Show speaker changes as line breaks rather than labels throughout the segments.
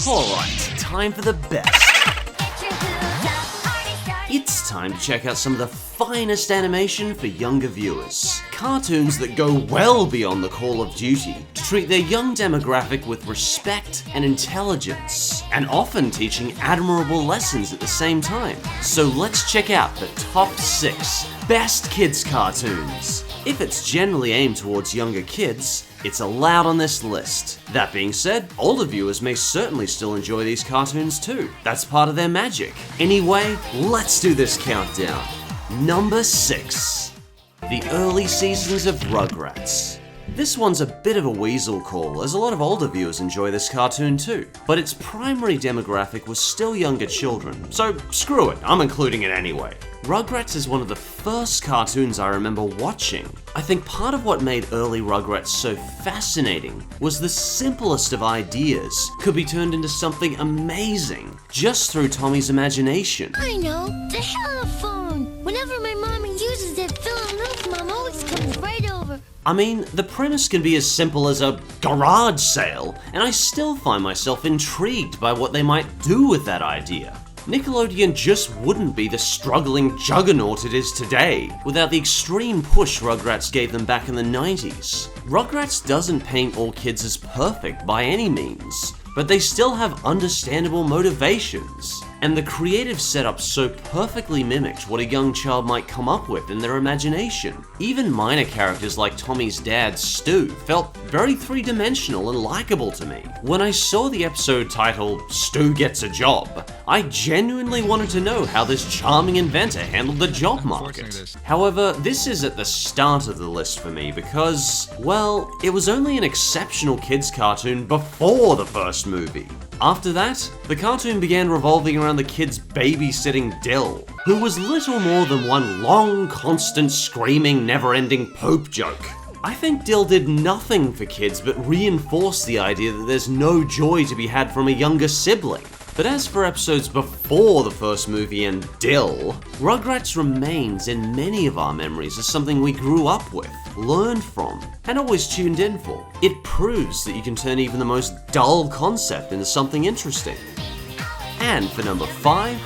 Alright, time for the best. It's time to check out some of the finest animation for younger viewers. Cartoons that go well beyond the call of duty to treat their young demographic with respect and intelligence, and often teaching admirable lessons at the same time. So let's check out the top 6 best kids cartoons. If it's generally aimed towards younger kids, it's allowed on this list. That being said, older viewers may certainly still enjoy these cartoons too. That's part of their magic. Anyway, let's do this countdown. Number 6. The early seasons of Rugrats. This one's a bit of a weasel call, as a lot of older viewers enjoy this cartoon too, but its primary demographic was still younger children, so screw it, I'm including it anyway. Rugrats is one of the first cartoons I remember watching. I think part of what made early Rugrats so fascinating was the simplest of ideas could be turned into something amazing just through Tommy's imagination.
I know, the telephone! Whenever my mommy uses it, Phil and Luke's mom always comes right over.
I mean, the premise can be as simple as a garage sale, and I still find myself intrigued by what they might do with that idea. Nickelodeon just wouldn't be the struggling juggernaut it is today without the extreme push Rugrats gave them back in the 90s. Rugrats doesn't paint all kids as perfect by any means, but they still have understandable motivations, and the creative setup so perfectly mimicked what a young child might come up with in their imagination. Even minor characters like Tommy's dad, Stu, felt very three-dimensional and likable to me. When I saw the episode titled Stu Gets a Job, I genuinely wanted to know how this charming inventor handled the job market. However, this is at the start of the list for me because, well, it was only an exceptional kids cartoon before the first movie. After that, the cartoon began revolving around the kid's babysitting Dill, who was little more than one long, constant, screaming, never-ending poop joke. I think Dill did nothing for kids but reinforce the idea that there's no joy to be had from a younger sibling. But as for episodes before the first movie and Dill, Rugrats remains in many of our memories as something we grew up with, learned from, and always tuned in for. It proves that you can turn even the most dull concept into something interesting. And for number 5,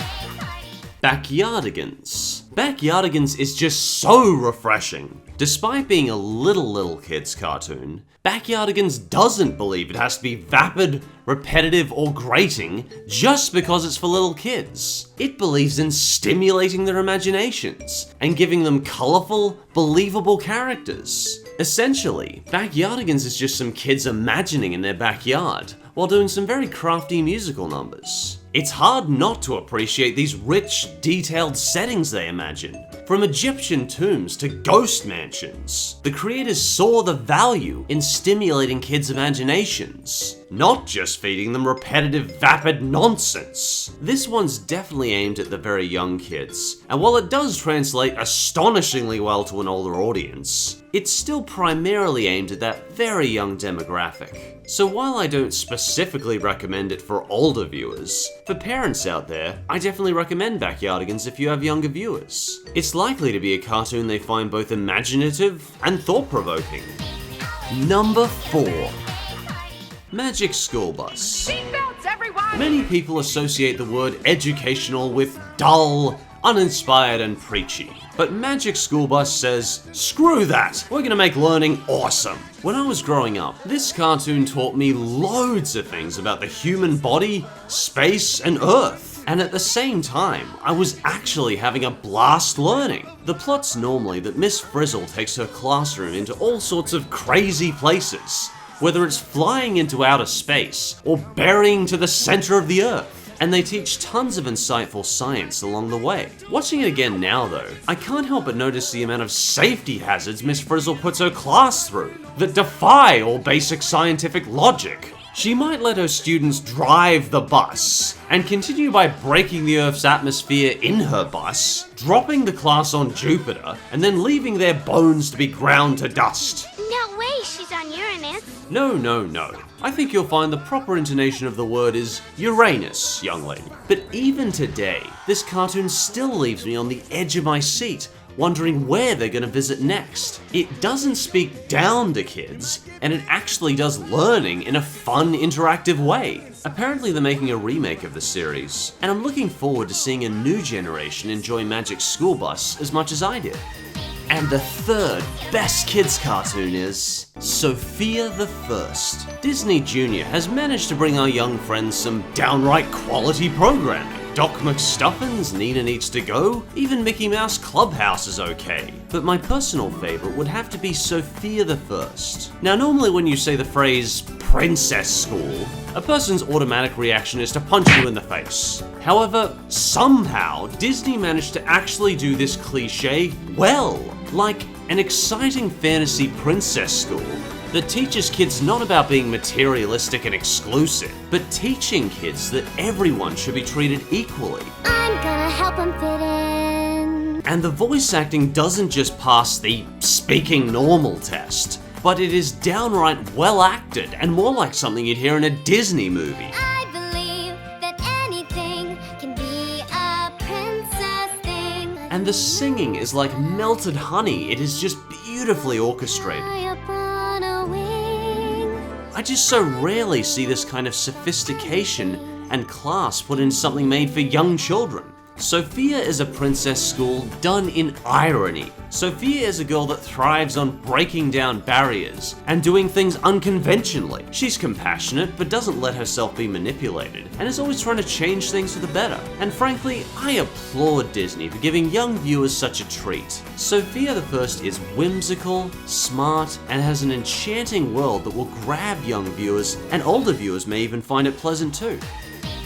Backyardigans. Backyardigans is just so refreshing. Despite being a little kids cartoon, Backyardigans doesn't believe it has to be vapid, repetitive, or grating just because it's for little kids. It believes in stimulating their imaginations and giving them colorful, believable characters. Essentially, Backyardigans is just some kids imagining in their backyard while doing some very crafty musical numbers. It's hard not to appreciate these rich, detailed settings they imagine. From Egyptian tombs to ghost mansions, the creators saw the value in stimulating kids' imaginations, not just feeding them repetitive, vapid nonsense. This one's definitely aimed at the very young kids, and while it does translate astonishingly well to an older audience, it's still primarily aimed at that very young demographic. So while I don't specifically recommend it for older viewers, for parents out there, I definitely recommend Backyardigans if you have younger viewers. It's likely to be a cartoon they find both imaginative and thought-provoking. Number 4. Magic School Bus.
Seatbelts, everyone!
Many people associate the word educational with dull, uninspired, and preachy. But Magic School Bus says, screw that, we're gonna make learning awesome. When I was growing up, this cartoon taught me loads of things about the human body, space, and Earth. And at the same time, I was actually having a blast learning. The plot's normally that Miss Frizzle takes her classroom into all sorts of crazy places, whether it's flying into outer space or burying to the center of the Earth. And they teach tons of insightful science along the way. Watching it again now though, I can't help but notice the amount of safety hazards Miss Frizzle puts her class through that defy all basic scientific logic. She might let her students drive the bus and continue by breaking the Earth's atmosphere in her bus, dropping the class on Jupiter, and then leaving their bones to be ground to dust.
No way, she's on Uranus.
No. I think you'll find the proper intonation of the word is Uranus, young lady. But even today, this cartoon still leaves me on the edge of my seat, wondering where they're gonna visit next. It doesn't speak down to kids, and it actually does learning in a fun, interactive way. Apparently they're making a remake of the series, and I'm looking forward to seeing a new generation enjoy Magic's school bus as much as I did. And the third best kids cartoon is Sophia the First. Disney Junior has managed to bring our young friends some downright quality programming. Doc McStuffins, Nina Needs to Go, even Mickey Mouse Clubhouse is okay. But my personal favorite would have to be Sophia the First. Now normally when you say the phrase princess school, a person's automatic reaction is to punch you in the face. However, somehow Disney managed to actually do this cliche well, like an exciting fantasy princess school that teaches kids not about being materialistic and exclusive, but teaching kids that everyone should be treated equally.
I'm gonna help him fit in.
And the voice acting doesn't just pass the speaking normal test, but it is downright well acted and more like something you'd hear in a Disney movie.
I believe that anything can be a princess thing.
And the singing is like melted honey, it is just beautifully orchestrated.
Fly upon a wing.
I just so rarely see this kind of sophistication and class put in something made for young children. Sophia is a princess school done in irony. Sophia is a girl that thrives on breaking down barriers and doing things unconventionally. She's compassionate but doesn't let herself be manipulated and is always trying to change things for the better. And frankly, I applaud Disney for giving young viewers such a treat. Sophia the First is whimsical, smart, and has an enchanting world that will grab young viewers, and older viewers may even find it pleasant too.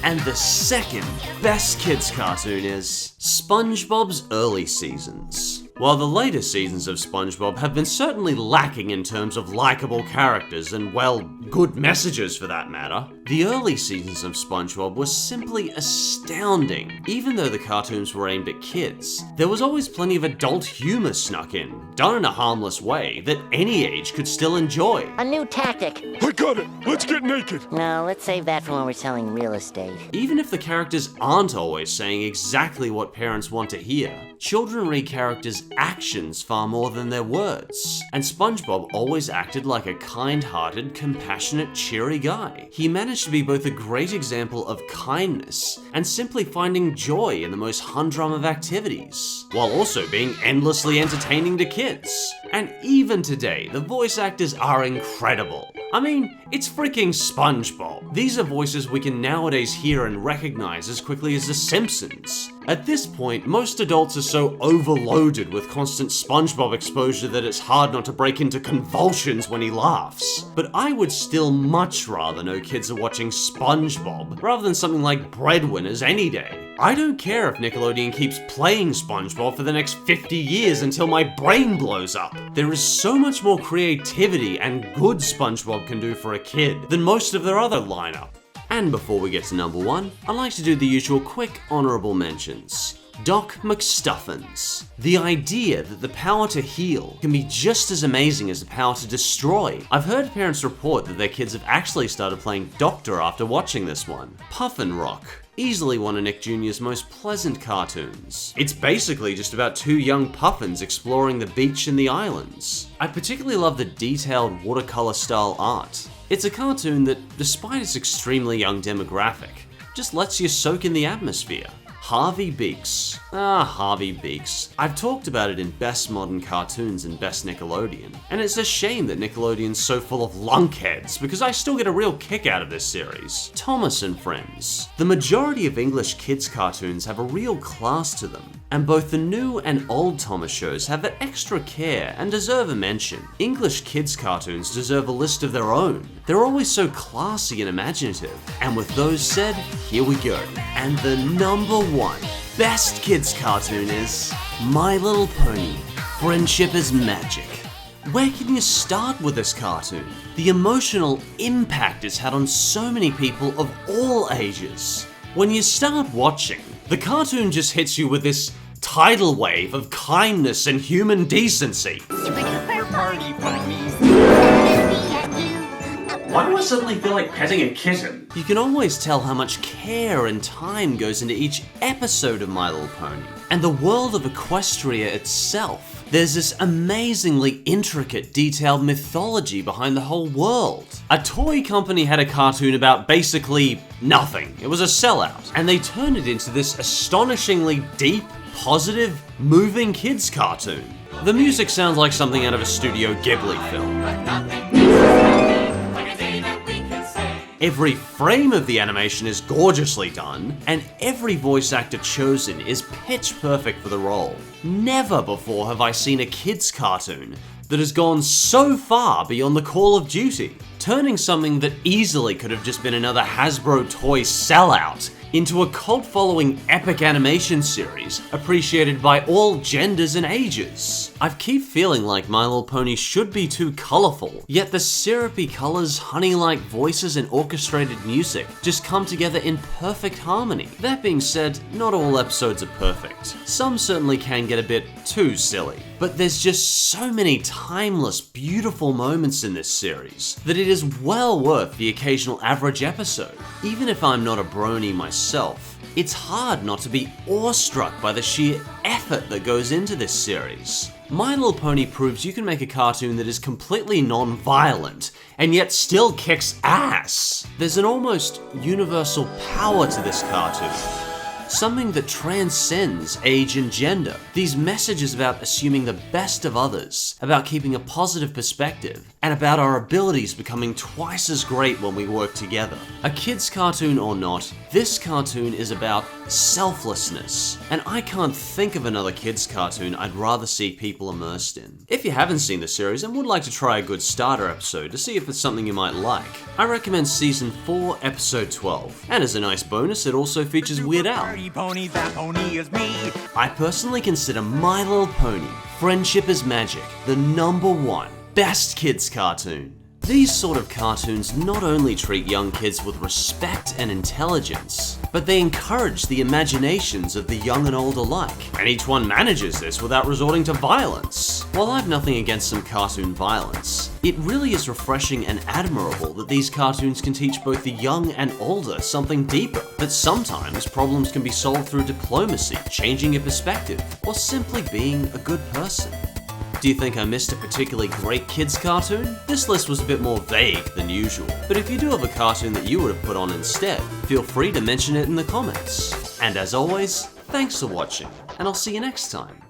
And the second best kids cartoon is SpongeBob's early seasons. While the later seasons of SpongeBob have been certainly lacking in terms of likable characters and, well, good messages for that matter, the early seasons of SpongeBob were simply astounding. Even though the cartoons were aimed at kids, there was always plenty of adult humor snuck in, done in a harmless way that any age could still enjoy.
A new tactic.
I got it! Let's get naked!
No, let's save that for when we're selling real estate.
Even if the characters aren't always saying exactly what parents want to hear, children read characters' actions far more than their words. And SpongeBob always acted like a kind-hearted, compassionate, cheery guy. He managed to be both a great example of kindness and simply finding joy in the most humdrum of activities, while also being endlessly entertaining to kids. And even today, the voice actors are incredible. I mean, it's freaking SpongeBob. These are voices we can nowadays hear and recognize as quickly as The Simpsons. At this point, most adults are so overloaded with constant SpongeBob exposure that it's hard not to break into convulsions when he laughs. But I would still much rather know kids are watching SpongeBob rather than something like Breadwinners any day. I don't care if Nickelodeon keeps playing SpongeBob for the next 50 years until my brain blows up. There is so much more creativity and good SpongeBob can do for a kid than most of their other lineup. And before we get to number one, I'd like to do the usual quick honorable mentions. Doc McStuffins. The idea that the power to heal can be just as amazing as the power to destroy. I've heard parents report that their kids have actually started playing Doctor after watching this one. Puffin Rock. Easily one of Nick Jr.'s most pleasant cartoons. It's basically just about two young puffins exploring the beach and the islands. I particularly love the detailed watercolor style art. It's a cartoon that, despite its extremely young demographic, just lets you soak in the atmosphere. Harvey Beaks. Harvey Beaks. I've talked about it in Best Modern Cartoons and Best Nickelodeon, and it's a shame that Nickelodeon's so full of lunkheads because I still get a real kick out of this series. Thomas and Friends. The majority of English kids cartoons have a real class to them, and both the new and old Thomas shows have that extra care and deserve a mention. English kids cartoons deserve a list of their own. They're always so classy and imaginative. And with those said, here we go. And the number one best kids cartoon is My Little Pony, Friendship is Magic. Where can you start with this cartoon? The emotional impact it's had on so many people of all ages. When you start watching, the cartoon just hits you with this tidal wave of kindness and human decency.
Party ponies.
Why do I suddenly feel like petting a kitten? You can always tell how much care and time goes into each episode of My Little Pony. And the world of Equestria itself There's this amazingly intricate, detailed mythology behind the whole world. A toy company had a cartoon about basically nothing. It was a sellout. And they turned it into this astonishingly deep, positive, moving kids cartoon. The music sounds like something out of a Studio Ghibli film. Every frame of the animation is gorgeously done, and every voice actor chosen is pitch perfect for the role. Never before have I seen a kids cartoon that has gone so far beyond the call of duty, turning something that easily could have just been another Hasbro toy sellout into a cult-following epic animation series appreciated by all genders and ages. I keep feeling like My Little Pony should be too colourful, yet the syrupy colours, honey-like voices, and orchestrated music just come together in perfect harmony. That being said, not all episodes are perfect. Some certainly can get a bit too silly. But there's just so many timeless, beautiful moments in this series that it is well worth the occasional average episode. Even if I'm not a brony myself, it's hard not to be awestruck by the sheer effort that goes into this series. My Little Pony proves you can make a cartoon that is completely non-violent and yet still kicks ass. There's an almost universal power to this cartoon. Something that transcends age and gender. These messages about assuming the best of others, about keeping a positive perspective, and about our abilities becoming twice as great when we work together. A kid's cartoon or not, this cartoon is about selflessness, and I can't think of another kid's cartoon I'd rather see people immersed in. If you haven't seen the series and would like to try a good starter episode to see if it's something you might like, I recommend Season 4, Episode 12. And as a nice bonus, it also features Weird Al.
Pony, that pony is me.
I personally consider My Little Pony, Friendship is Magic, the #1 best kids cartoon. These sort of cartoons not only treat young kids with respect and intelligence, but they encourage the imaginations of the young and old alike, and each one manages this without resorting to violence. While I've nothing against some cartoon violence, it really is refreshing and admirable that these cartoons can teach both the young and older something deeper, that sometimes problems can be solved through diplomacy, changing your perspective, or simply being a good person. Do you think I missed a particularly great kids cartoon? This list was a bit more vague than usual, but if you do have a cartoon that you would have put on instead, feel free to mention it in the comments. And as always, thanks for watching, and I'll see you next time.